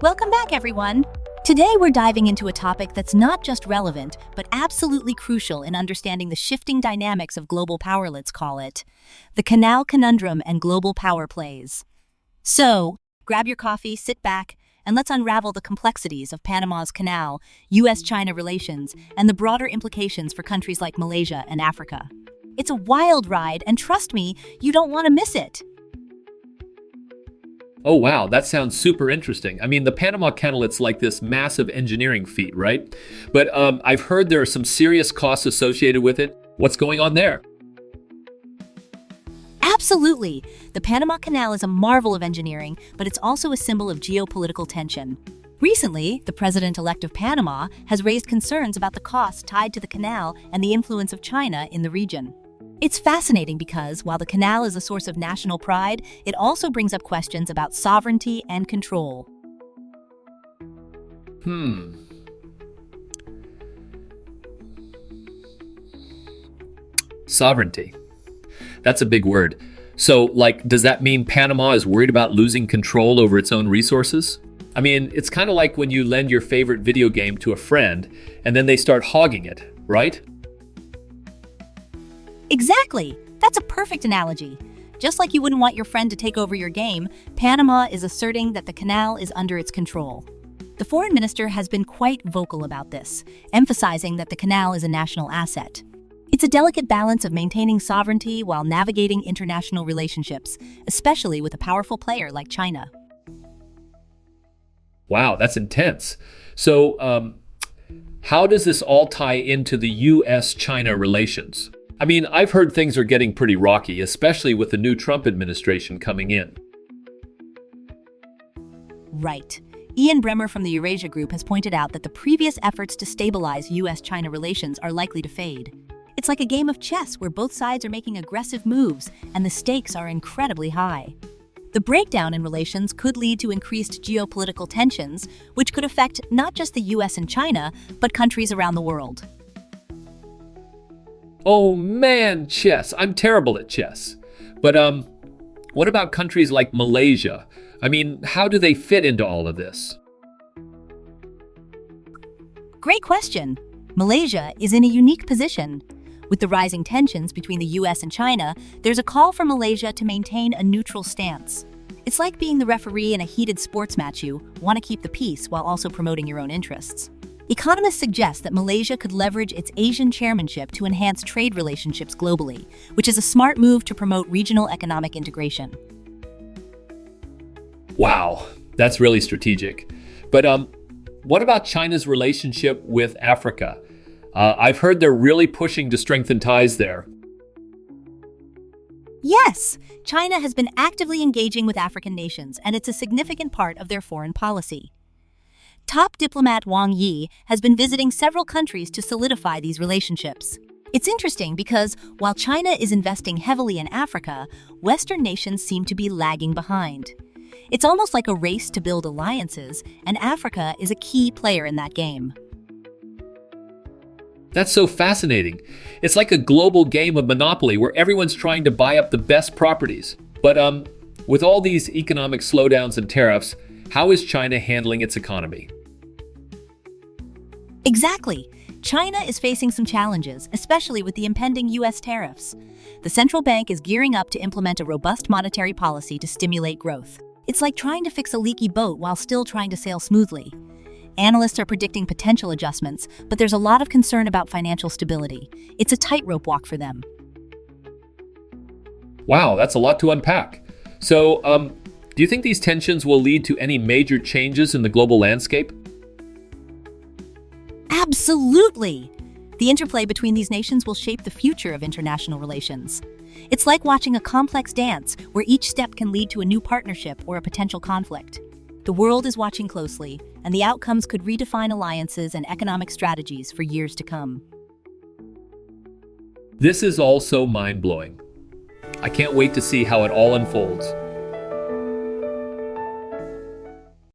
Welcome back, everyone. Today, we're diving into a topic that's not just relevant, but absolutely crucial in understanding the shifting dynamics of global power, let's call it. The canal conundrum and global power plays. So, grab your coffee, sit back, and let's unravel the complexities of Panama's canal, U.S.-China relations, and the broader implications for countries like Malaysia and Africa. It's a wild ride, and trust me, you don't want to miss it. Oh, wow, that sounds super interesting. I mean, the Panama Canal, it's like this massive engineering feat, right? But I've heard there are some serious costs associated with it. What's going on there? Absolutely. The Panama Canal is a marvel of engineering, but it's also a symbol of geopolitical tension. Recently, the president-elect of Panama has raised concerns about the costs tied to the canal and the influence of China in the region. It's fascinating because, while the canal is a source of national pride, it also brings up questions about sovereignty and control. Sovereignty. That's a big word. So, does that mean Panama is worried about losing control over its own resources? I mean, it's kind of like when you lend your favorite video game to a friend, and then they start hogging it, right? Exactly. That's a perfect analogy. Just like you wouldn't want your friend to take over your game, Panama is asserting that the canal is under its control. The foreign minister has been quite vocal about this, emphasizing that the canal is a national asset. It's a delicate balance of maintaining sovereignty while navigating international relationships, especially with a powerful player like China. Wow, that's intense. So, how does this all tie into the U.S.-China relations? I mean, I've heard things are getting pretty rocky, especially with the new Trump administration coming in. Right. Ian Bremmer from the Eurasia Group has pointed out that the previous efforts to stabilize U.S.-China relations are likely to fade. It's like a game of chess where both sides are making aggressive moves and the stakes are incredibly high. The breakdown in relations could lead to increased geopolitical tensions, which could affect not just the U.S. and China, but countries around the world. Oh man, chess. I'm terrible at chess. But what about countries like Malaysia? I mean, how do they fit into all of this? Great question. Malaysia is in a unique position. With the rising tensions between the U.S. and China, there's a call for Malaysia to maintain a neutral stance. It's like being the referee in a heated sports match. You want to keep the peace while also promoting your own interests. Economists suggest that Malaysia could leverage its Asian chairmanship to enhance trade relationships globally, which is a smart move to promote regional economic integration. Wow, that's really strategic. But what about China's relationship with Africa? I've heard they're really pushing to strengthen ties there. Yes, China has been actively engaging with African nations, and it's a significant part of their foreign policy. Top diplomat Wang Yi has been visiting several countries to solidify these relationships. It's interesting because while China is investing heavily in Africa, Western nations seem to be lagging behind. It's almost like a race to build alliances, and Africa is a key player in that game. That's so fascinating. It's like a global game of Monopoly where everyone's trying to buy up the best properties. But with all these economic slowdowns and tariffs, how is China handling its economy? Exactly. China is facing some challenges, especially with the impending U.S. tariffs. The central bank is gearing up to implement a robust monetary policy to stimulate growth. It's like trying to fix a leaky boat while still trying to sail smoothly. Analysts are predicting potential adjustments, but there's a lot of concern about financial stability. It's a tightrope walk for them. Wow, that's a lot to unpack. So, do you think these tensions will lead to any major changes in the global landscape? Absolutely! The interplay between these nations will shape the future of international relations. It's like watching a complex dance where each step can lead to a new partnership or a potential conflict. The world is watching closely, and the outcomes could redefine alliances and economic strategies for years to come. This is all so mind-blowing. I can't wait to see how it all unfolds.